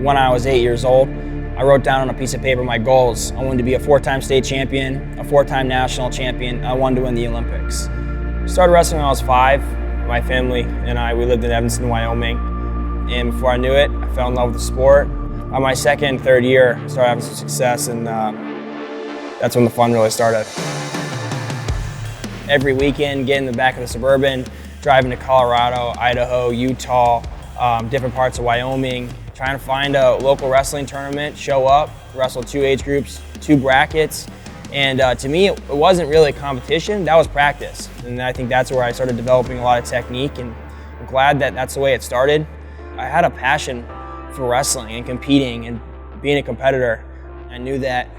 When I was 8 years old, I wrote down on a piece of paper my goals. I wanted to be a 4-time state champion, a 4-time national champion. I wanted to win the Olympics. Started wrestling when I was 5. My family and we lived in Evanston, Wyoming. And before I knew it, I fell in love with the sport. On my second, third year, I started having some success, and that's when the fun really started. Every weekend, getting in the back of the Suburban, driving to Colorado, Idaho, Utah, different parts of Wyoming, trying to find a local wrestling tournament, show up, wrestle 2 age groups, 2 brackets. And to me, it wasn't really a competition, that was practice. And I think that's where I started developing a lot of technique, and I'm glad that that's the way it started. I had a passion for wrestling and competing and being a competitor. I knew that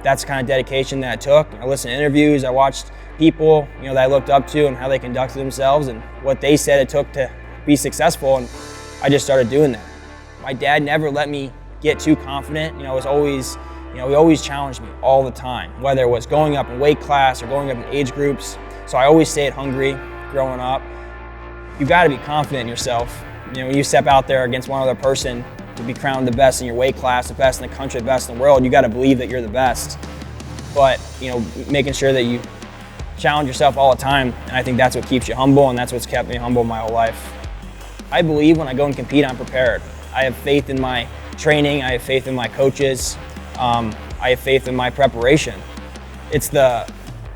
that's the kind of dedication that it took. I listened to interviews, I watched people that I looked up to and how they conducted themselves and what they said it took to be successful, and I just started doing that. My dad never let me get too confident. It was always, he always challenged me all the time, whether it was going up in weight class or going up in age groups. So I always stayed hungry growing up. You got to be confident in yourself. When you step out there against one other person to be crowned the best in your weight class, the best in the country, the best in the world, you got to believe that you're the best. But making sure that you challenge yourself all the time, and I think that's what keeps you humble, and that's what's kept me humble my whole life. I believe when I go and compete, I'm prepared. I have faith in my training, I have faith in my coaches, I have faith in my preparation. It's the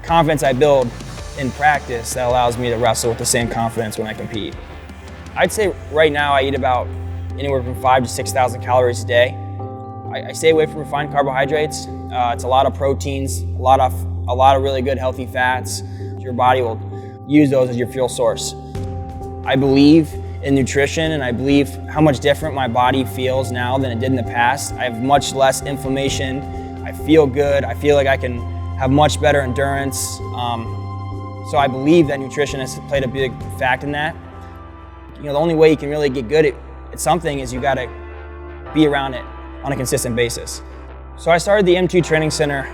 confidence I build in practice that allows me to wrestle with the same confidence when I compete. I'd say right now I eat about anywhere from 5,000 to 6,000 calories a day. I stay away from refined carbohydrates. It's a lot of proteins, a lot of really good healthy fats. Your body will use those as your fuel source. I believe in nutrition, and I believe how much different my body feels now than it did in the past. I have much less inflammation. I feel good. I feel like I can have much better endurance. So I believe that nutrition has played a big fact in that. The only way you can really get good at something is you got to be around it on a consistent basis. So I started the M2 Training Center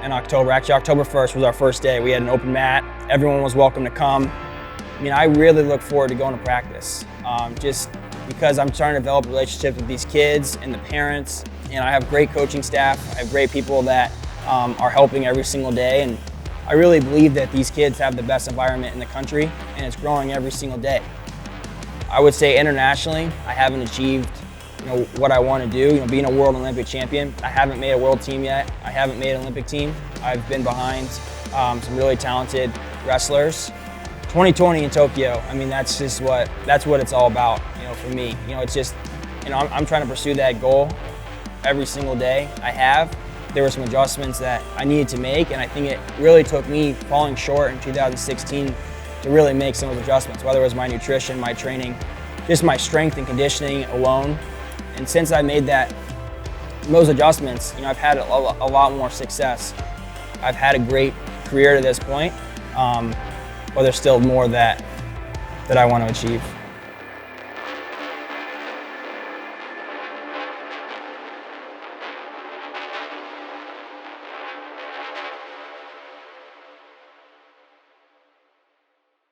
in October. Actually, October 1st was our first day. We had an open mat. Everyone was welcome to come. I really look forward to going to practice, just because I'm starting to develop relationships with these kids and the parents, and I have great coaching staff. I have great people that are helping every single day, and I really believe that these kids have the best environment in the country, and it's growing every single day. I would say internationally, I haven't achieved what I want to do, being a world Olympic champion. I haven't made a world team yet. I haven't made an Olympic team. I've been behind some really talented wrestlers. 2020 in Tokyo, that's what it's all about, for me. It's just, I'm trying to pursue that goal every single day. There were some adjustments that I needed to make, and I think it really took me falling short in 2016 to really make some of those adjustments, whether it was my nutrition, my training, just my strength and conditioning alone. And since I made those adjustments, I've had a lot more success. I've had a great career to this point, but there's still more that I want to achieve.